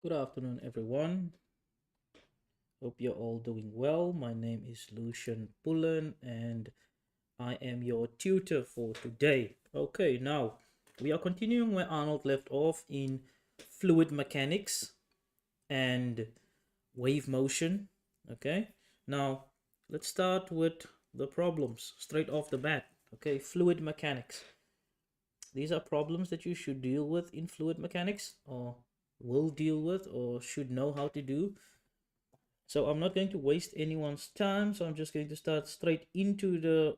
Good afternoon, everyone. Hope you're all doing well. My name is Lucian Pullen, and I am your tutor for today. Okay, now we are continuing where Arnold left off in fluid mechanics and wave motion. Okay, now let's start with the problems straight off the bat. Okay, fluid mechanics. These are problems that you should deal with in fluid mechanics, or will deal with, or should know how to do. So I'm not going to waste anyone's time. So I'm just going to start straight into the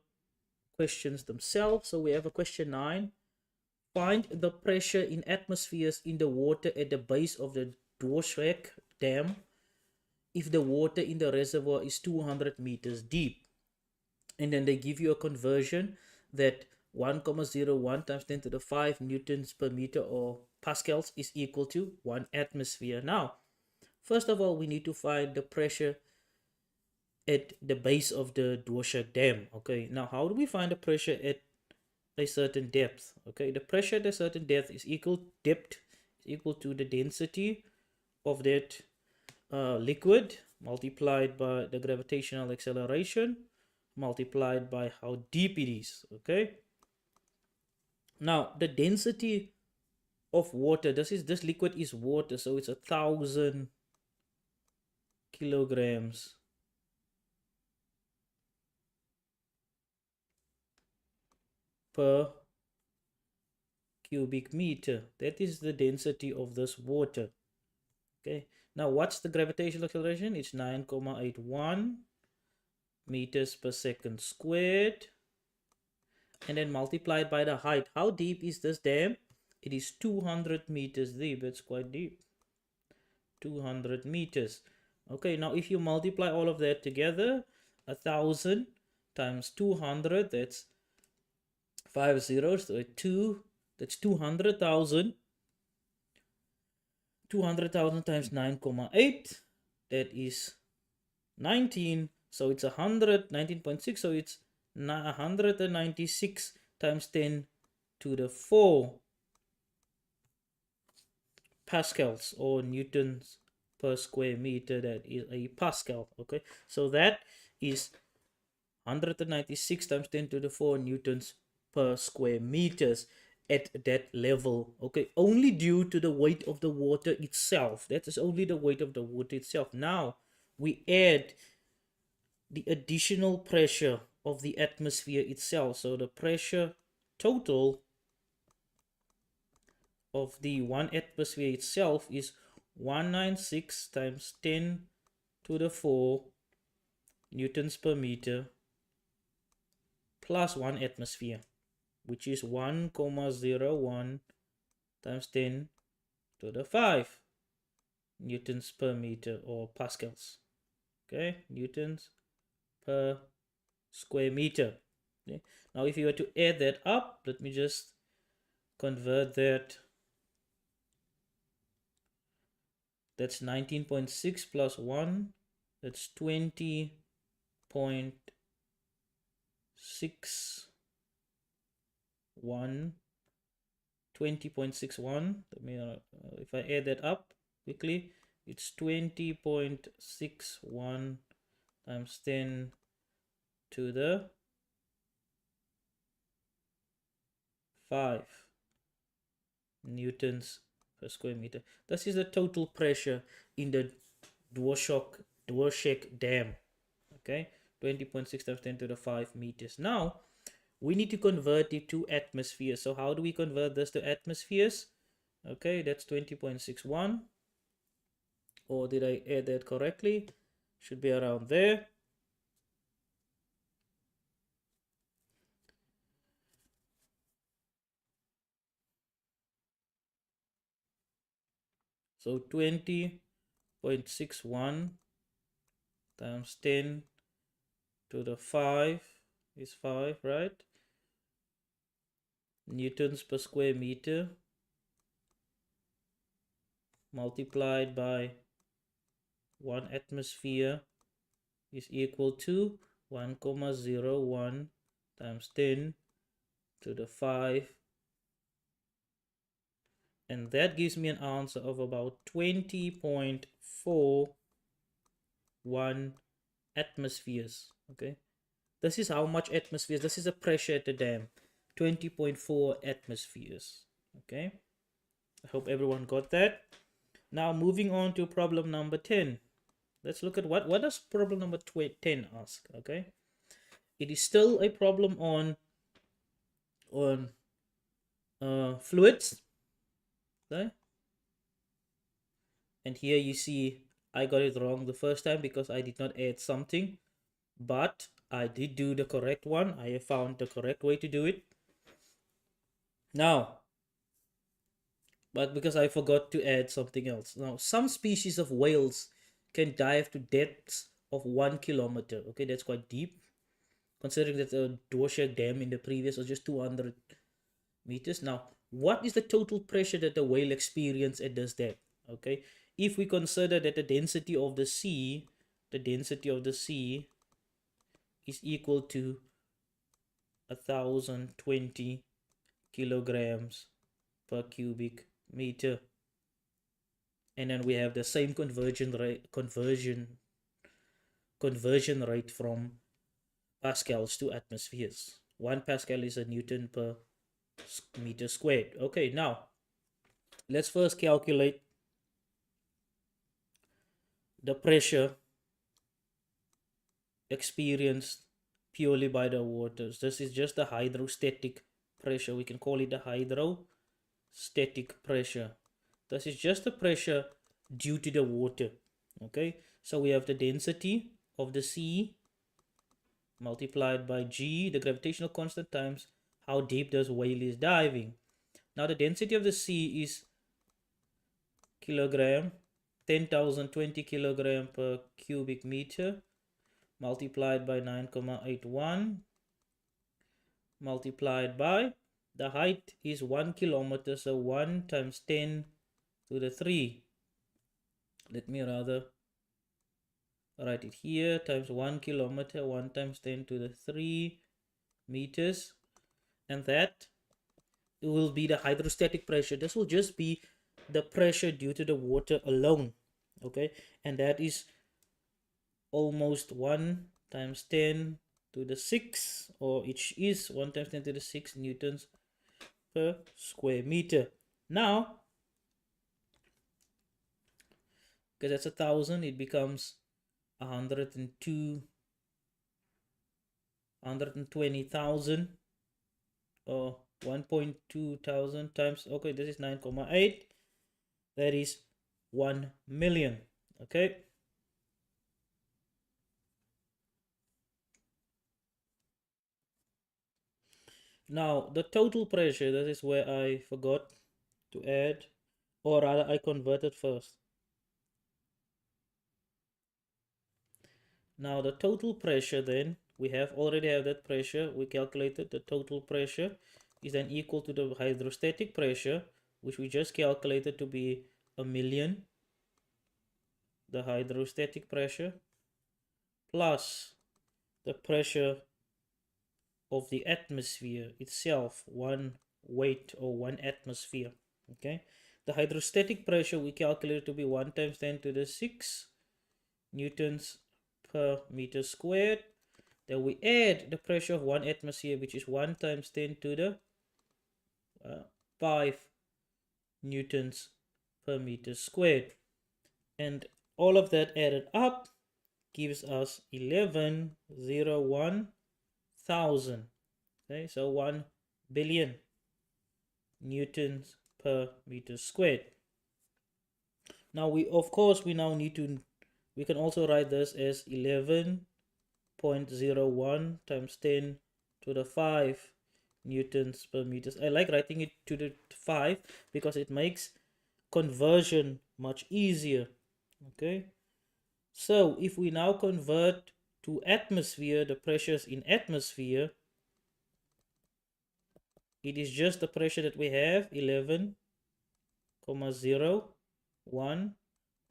questions themselves. So we have a question 9. Find the pressure in atmospheres in the water at the base of the Dvorak Dam if the water in the reservoir is 200 meters deep. And then they give you a conversion that 1,01 times 10 to the 5 newtons per meter or pascals is equal to 1 atmosphere. Now, first of all, we need to find the pressure at the base of the Dvorak Dam. Okay, now how do we find the pressure at a certain depth? Okay, the pressure at a certain depth is equal to the density of that liquid multiplied by the gravitational acceleration multiplied by how deep it is. Okay, now the density of water, this liquid is water, so it's 1,000 kilograms per cubic meter. That is the density of this water. Okay, now what's the gravitational acceleration? It's 9,81 meters per second squared, and then multiplied by the height. How deep is this dam? It is 200 meters deep. It's quite deep. 200 meters. Okay, now if you multiply all of that together, 1,000 times 200, that's 5 zeros, so 2, that's 200,000. 200,000 times 9,8, that is 19. So it's 19.6. So it's 196 times 10 to the 4 pascals or newtons per square meter. That is a pascal. Okay, so that is 196 times 10 to the 4 newtons per square meters at that level. Okay, only due to the weight of the water itself. That is only the weight of the water itself. Now we add the additional pressure of the atmosphere itself. So the pressure total of the one atmosphere itself is 196 times 10 to the 4 newtons per meter plus one atmosphere, which is 1,01 times 10 to the 5 newtons per meter or pascals. Okay, newtons per square meter. Okay. Now if you were to add that up, let me just convert that. That's 19.6 plus 1. That's 20.61. 20.61. Let me if I add that up quickly, it's 20.61 times 10 to the 5 newtons per square meter. This is the total pressure in the Dvorak Dam. Okay, 20.6 times 10 to the 5 meters. Now we need to convert it to atmospheres. So how do we convert this to atmospheres? Okay, that's 20.61. Or did I add that correctly? Should be around there. So 20.61 times 10 to the 5 is 5, right? Newtons per square meter multiplied by 1 atmosphere is equal to 1,01 times 10 to the 5 And that gives me an answer of about 20.41 atmospheres. Okay, this is how much atmospheres. This is the pressure at the dam, 20.4 atmospheres. Okay, I hope everyone got that. Now moving on to problem number 10. Let's look at what does problem number 10 ask. Okay, it is still a problem on fluids. Okay, and here you see I got it wrong the first time because I did not add something, but I did do the correct one. I have found the correct way to do it now, but because I forgot to add something else. Now, some species of whales can dive to depths of 1 kilometer. Okay, that's quite deep, considering that the Dwarshak Dam in the previous was just 200 meters. Now, what is the total pressure that the whale experiences at this depth? Okay, if we consider that the density of the sea is equal to 1020 kilograms per cubic meter, and then we have the same conversion rate from pascals to atmospheres. 1 pascal is a Newton per meter squared. Okay, now let's first calculate the pressure experienced purely by the waters. This is just the hydrostatic pressure. We can call it the hydrostatic pressure. This is just the pressure due to the water. Okay, so we have the density of the sea multiplied by g, the gravitational constant, times how deep this whale is diving. Now the density of the sea is kilogram, 10,020 kilogram per cubic meter, multiplied by 9,81, multiplied by the height is 1 kilometer, so 1 times 10 to the 3. Let me rather write it here, times 1 kilometer, 1 times 10 to the 3 meters, and that will be the hydrostatic pressure. This will just be the pressure due to the water alone. Okay, and that is almost 1 times 10 to the 6, or it is 1 times 10 to the 6 newtons per square meter. Now, because that's 1,000, it becomes 120,000, or 1.2 thousand times, okay, this is 9,8, that is 1 million. Okay, now the total pressure, that is where I forgot to add, or rather I converted first. Now the total pressure, then we already have that pressure. We calculated the total pressure is then equal to the hydrostatic pressure, which we just calculated to be 1,000,000, the hydrostatic pressure, plus the pressure of the atmosphere itself, one weight or 1 atmosphere. Okay, the hydrostatic pressure we calculated to be 1 times 10 to the 6 newtons per meter squared. Then we add the pressure of 1 atmosphere, which is 1 times 10 to the 5 newtons per meter squared, and all of that added up gives us 11,001,000. Okay, so 1 billion newtons per meter squared. Now we now need to, we can also write this as 11.01 times 10 to the 5 newtons per meter. I like writing it to the 5 because it makes conversion much easier. Okay, so if we now convert to atmosphere, the pressures in atmosphere, it is just the pressure that we have, 11,01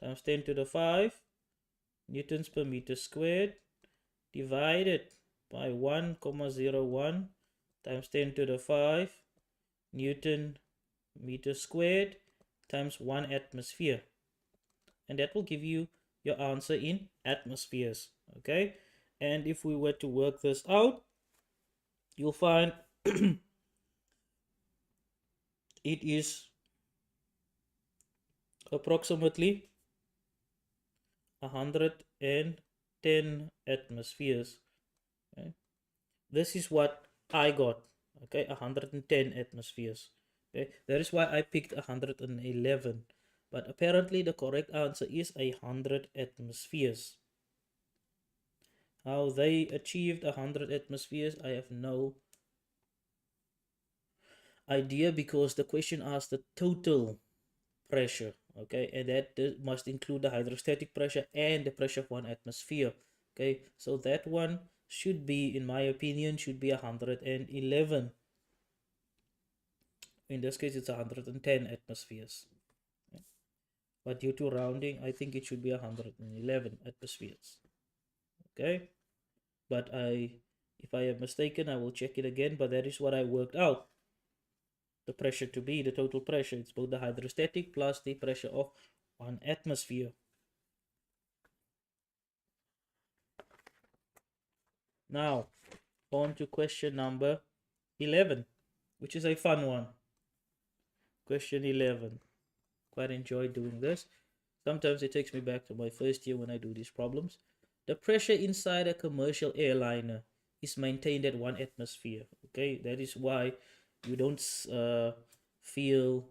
times 10 to the 5 newtons per meter squared, divided by 1,01 times 10 to the 5 Newton meter squared, times 1 atmosphere. And that will give you your answer in atmospheres. Okay, and if we were to work this out, you'll find it is approximately 110 atmospheres. Okay? This is what I got. Okay, 110 atmospheres. Okay, that is why I picked 111. But apparently the correct answer is 100 atmospheres. How they achieved 100 atmospheres, I have no idea, because the question asked the total pressure. Okay, and that must include the hydrostatic pressure and the pressure of 1 atmosphere. Okay, so that one should be, in my opinion, should be 111. In this case, it's 110 atmospheres. Okay? But due to rounding, I think it should be 111 atmospheres. Okay, but if I am mistaken, I will check it again. But that is what I worked out the pressure to be, the total pressure. It's both the hydrostatic plus the pressure of 1 atmosphere. Now, on to question number 11, which is a fun one. Question 11. Quite enjoy doing this. Sometimes it takes me back to my first year when I do these problems. The pressure inside a commercial airliner is maintained at 1 atmosphere. Okay, that is why you don't feel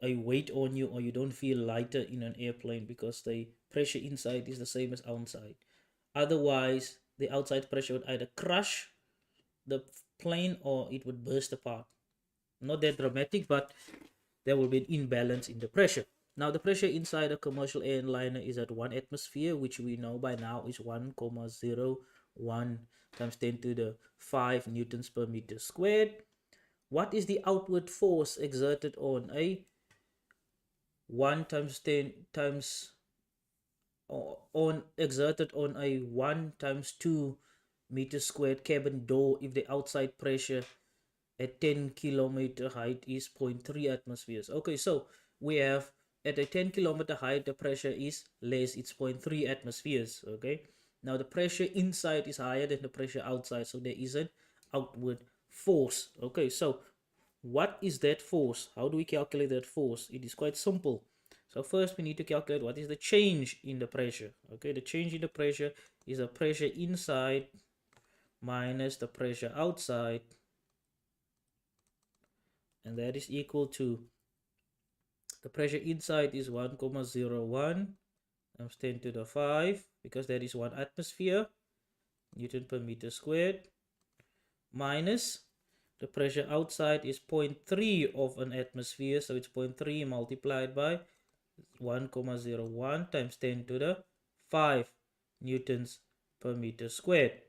a weight on you, or you don't feel lighter in an airplane, because the pressure inside is the same as outside. Otherwise, the outside pressure would either crush the plane or it would burst apart. Not that dramatic, but there will be an imbalance in the pressure. Now, the pressure inside a commercial airliner is at 1 atmosphere, which we know by now is 1,01 times 10 to the 5 newtons per meter squared. What is the outward force exerted on a 1 times 10 times on exerted on a 1 times 2 meter squared cabin door if the outside pressure at 10-kilometer height is 0.3 atmospheres? Okay, so we have at a 10-kilometer height the pressure is less, it's 0.3 atmospheres. Okay, now the pressure inside is higher than the pressure outside, so there is an outward force. Okay, so what is that force? How do we calculate that force? It is quite simple. So first we need to calculate what is the change in the pressure. Okay, the change in the pressure is the pressure inside minus the pressure outside, and that is equal to the pressure inside is 1,01 times 10 to the 5, because that is 1 atmosphere, Newton per meter squared, minus the pressure outside is 0.3 of an atmosphere, so it's 0.3 multiplied by 1,01 times 10 to the 5 newtons per meter squared.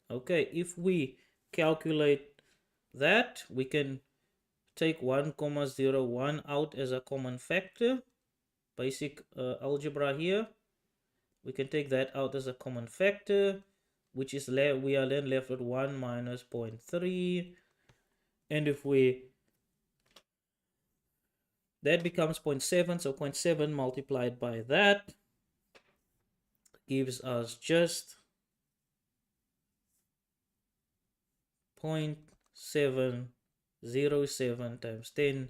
Okay, if we calculate that, we can take 1,01 out as a common factor. Basic algebra here. We can take that out as a common factor, which is we are then left with 1 minus 0.3. And if we, that becomes 0.7, so 0.7 multiplied by that gives us just 0.707 times 10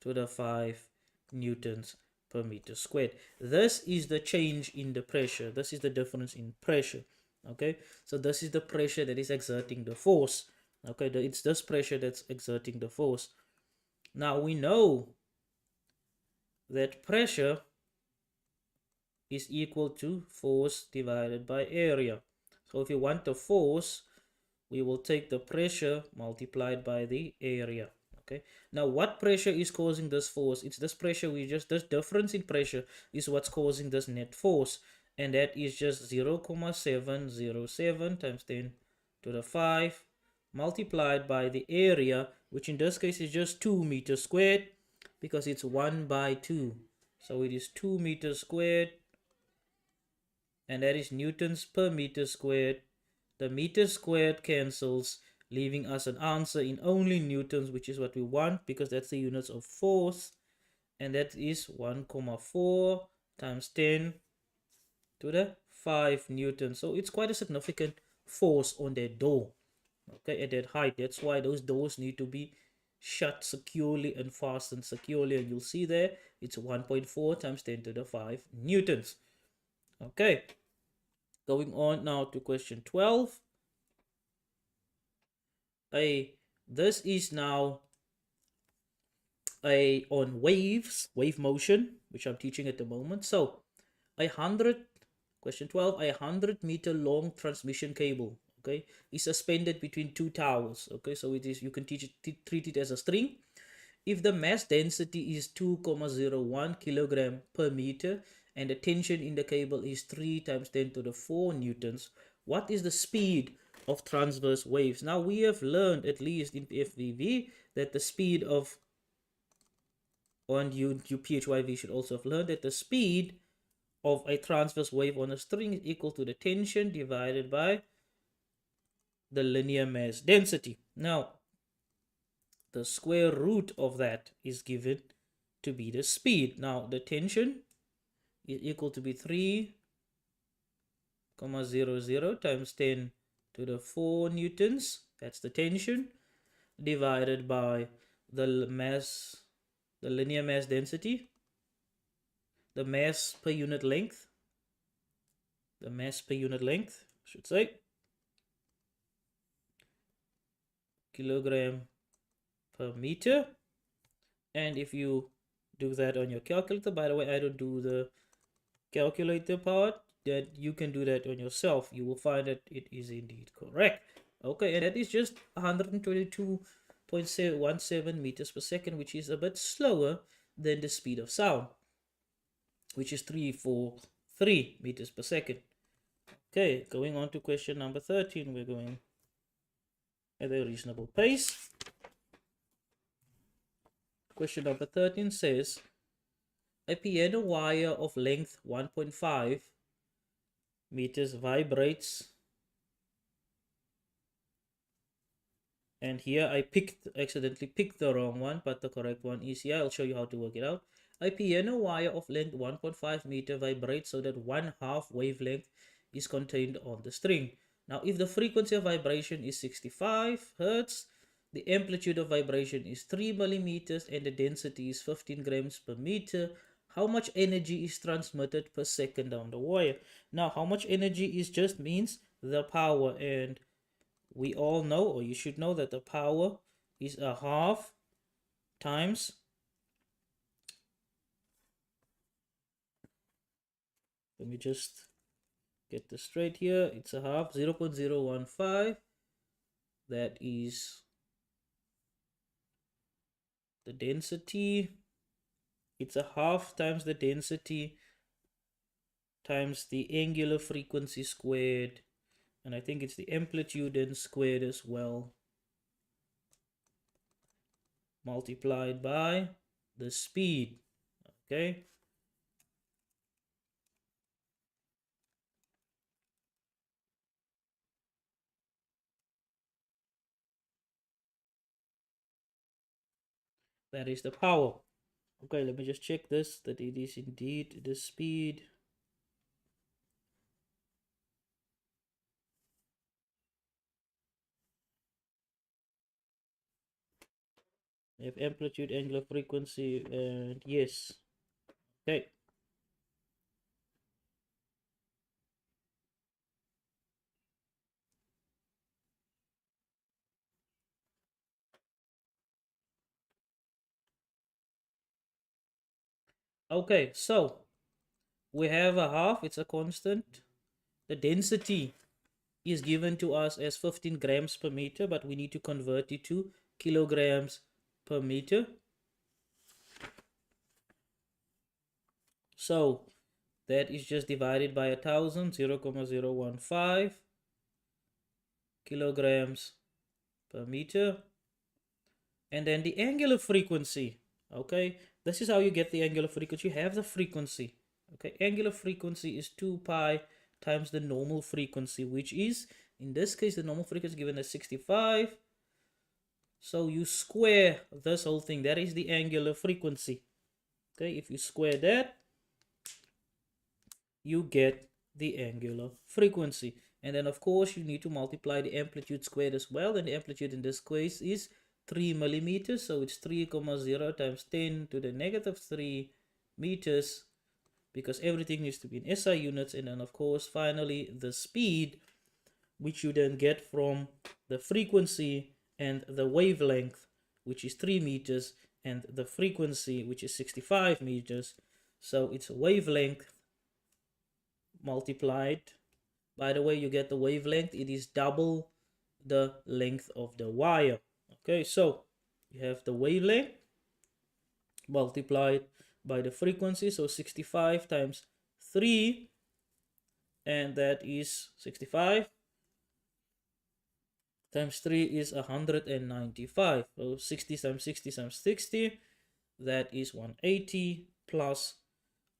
to the 5 newtons per meter squared. This is the change in the pressure. This is the difference in pressure. Okay, so this is the pressure that is exerting the force. Okay, it's this pressure that's exerting the force. Now we know that pressure is equal to force divided by area. So if you want the force, we will take the pressure multiplied by the area. Okay, now what pressure is causing this force? It's this pressure, this difference in pressure is what's causing this net force, and that is just 0,707 times 10 to the 5 multiplied by the area, which in this case is just 2 meters squared, because it's 1 by 2, so it is 2 meters squared, and that is newtons per meter squared. The meter squared cancels, leaving us an answer in only newtons, which is what we want, because that's the units of force. and that is 1,4 times 10 to the 5 newtons. So it's quite a significant force on that door, okay, at that height. That's why those doors need to be shut securely and fastened securely, and you'll see there it's 1.4 times 10 to the 5 newtons. Okay, going on now to question 12. This is now on wave motion, which I'm teaching at the moment. So question 12, a 100-meter long transmission cable, okay, is suspended between two towers. Okay, so you can treat it as a string. If the mass density is 2,01 kilogram per meter and the tension in the cable is 3 times 10 to the 4 newtons, what is the speed of transverse waves? Now we have learned, at least in FVV, that the speed of, and you PHYV should also have learned that the speed of a transverse wave on a string is equal to the tension divided by the linear mass density. Now, the square root of that is given to be the speed. Now, the tension is equal to be 3,00 times 10 to the 4 newtons. That's the tension, divided by the mass, the linear mass density, the mass per unit length, I should say, kilogram per meter. And if you do that on your calculator, by the way, I don't do the calculator part, that you can do that on yourself. You will find that it is indeed correct. Okay, and that is just 122.17 meters per second, which is a bit slower than the speed of sound, which is 343 meters per second. Okay, going on to question number 13. We're going at a reasonable pace. Question number 13 says, a piano wire of length 1.5 meters vibrates. And here I accidentally picked the wrong one, but the correct one is here. I'll show you how to work it out. A piano wire of length 1.5 meter vibrates so that 1/2 wavelength is contained on the string. Now, if the frequency of vibration is 65 Hertz, the amplitude of vibration is 3 millimeters, and the density is 15 grams per meter, how much energy is transmitted per second down the wire? Now, how much energy is just means the power, and we all know, or you should know, that the power is 1/2 times, let me just get this straight here, it's 1/2, 0.015, that is the density. It's 1/2 times the density times the angular frequency squared, and I think it's the amplitude then squared as well, multiplied by the speed. Okay, that is the power. Okay, let me just check this, that it is indeed the speed. We have amplitude, angular frequency, and yes. Okay. Okay, so we have 1/2, it's a constant. The density is given to us as 15 grams per meter, but we need to convert it to kilograms per meter. So that is just divided by 1,000, 0,015 kilograms per meter. And then the angular frequency, okay, this is how you get the angular frequency. You have the frequency, okay, angular frequency is 2 pi times the normal frequency, which is, in this case, the normal frequency is given as 65. So you square this whole thing, that is the angular frequency. Okay, if you square that, you get the angular frequency. And then of course you need to multiply the amplitude squared as well, and the amplitude in this case is 3 millimeters, so it's 3,0 times 10 to the negative 3 meters, because everything needs to be in SI units. And then of course finally the speed, which you then get from the frequency and the wavelength, which is 3 meters, and the frequency, which is 65 meters. So it's wavelength multiplied. By the way, you get the wavelength, it is double the length of the wire. Okay, so you have the wavelength multiplied by the frequency, so 65 times 3, and that is 65 times 3 is 195. So 60 times 60 times 60, that is 180, plus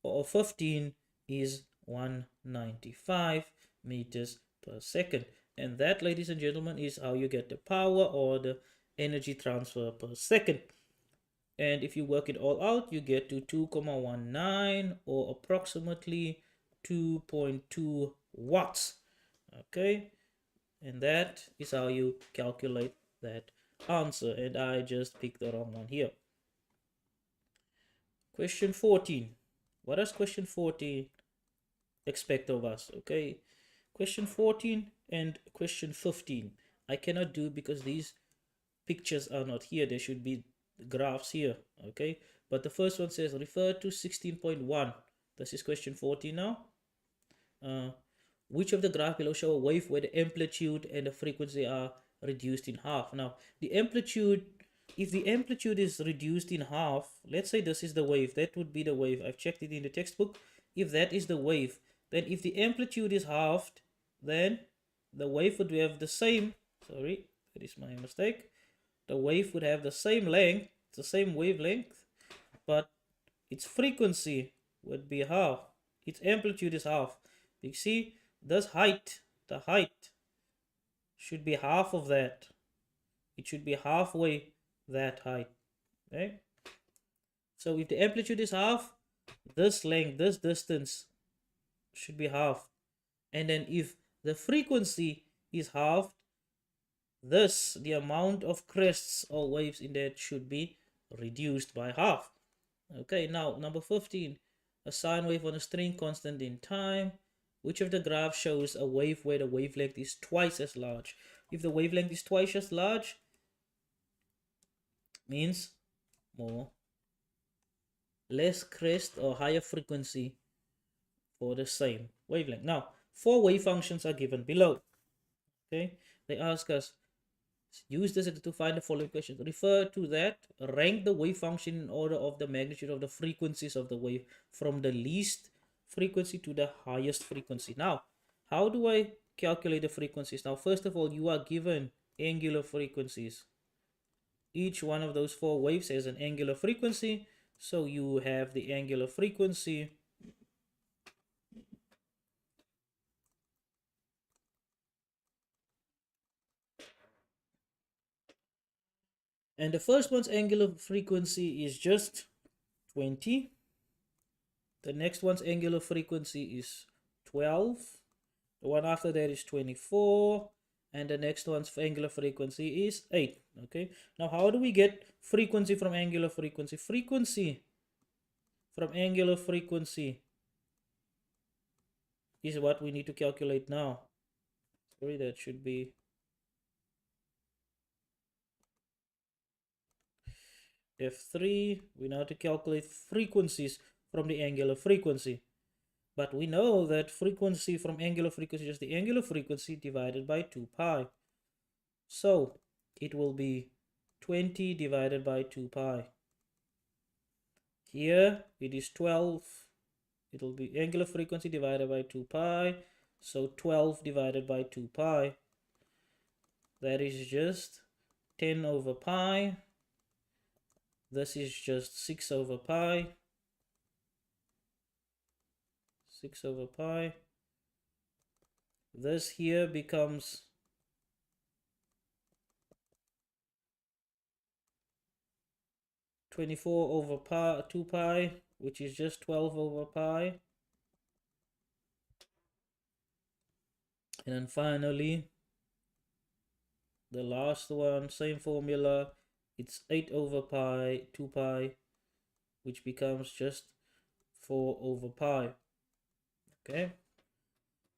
or 15 is 195 meters per second. And that, ladies and gentlemen, is how you get the power or the energy transfer per second. And if you work it all out, you get to 2,19, or approximately 2.2 watts. Okay, and that is how you calculate that answer. And I just picked the wrong one here. Question 14. What does question 14 expect of us? Okay, question 14 and question 15 I cannot do because these pictures are not here. There should be graphs here. Okay, but the first one says refer to 16.1. This is question 14 now. Which of the graph below show a wave where the amplitude and the frequency are reduced in half? Now the amplitude, if the amplitude is reduced in half, let's say this is the wave, that would be the wave. I've checked it in the textbook. If that is the wave, then if the amplitude is halved, then the wave would have the same, sorry, that is my mistake. The wave would have the same length, the same wavelength, but its frequency would be half. Its amplitude is half. You see, this height, the height should be half of that. It should be halfway that height. Okay? So if the amplitude is half, this length, this distance should be half. And then if the frequency is halved, this, the amount of crests or waves in that should be reduced by half. Okay, now number 15. A sine wave on a string constant in time. Which of the graphs shows a wave where the wavelength is twice as large? If the wavelength is twice as large, means less crest or higher frequency for the same wavelength. Now, 4 wave functions are given below. Okay, they ask us, use this to find the following questions. Refer to that. Rank the wave function in order of the magnitude of the frequencies of the wave from the least frequency to the highest frequency. Now, how do I calculate the frequencies? Now, first of all, you are given angular frequencies. Each one of those 4 waves has an angular frequency. So you have the angular frequency and the first one's angular frequency is just 20. The next one's angular frequency is 12. The one after that is 24. And the next one's angular frequency is 8. Okay. Now, how do we get frequency from angular frequency? Frequency from angular frequency is what we need to calculate now. Sorry, that should be F3. We now have to calculate frequencies from the angular frequency. But we know that frequency from angular frequency is the angular frequency divided by 2 pi. So it will be 20 divided by 2 pi. Here it is 12. It will be angular frequency divided by 2 pi. So 12 divided by 2 pi. That is just 10 over pi. This is just 6 over pi. 6 over pi. This here becomes 24 over pi, 2 pi. which is just 12 over pi. And then finally, the last one, same formula, it's 8 over pi, 2 pi, which becomes just 4 over pi. Okay,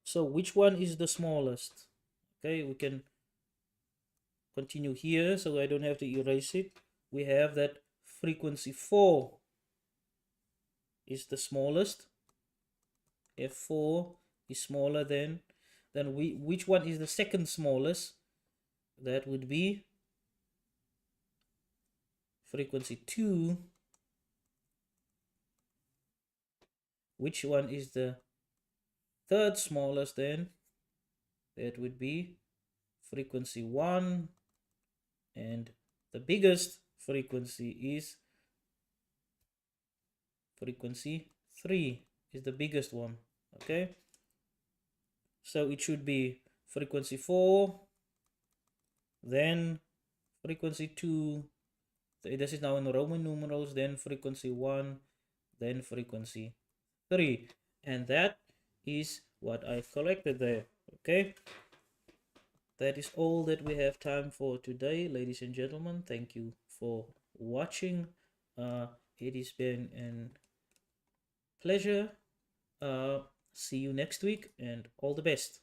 so which one is the smallest? Okay, we can continue here so I don't have to erase it. We have that frequency 4 is the smallest. F4 is smaller than, then which one is the second smallest? That would be frequency 2. Which one is the third smallest then? That would be frequency 1. And the biggest frequency is frequency 3 is the biggest one. Okay, so it should be frequency 4, then frequency 2, this is now in Roman numerals, then frequency 1, then frequency 3, and that is what I've collected there. Okay, that is all that we have time for today, ladies and gentlemen. Thank you for watching. It has been a pleasure. See you next week, and all the best.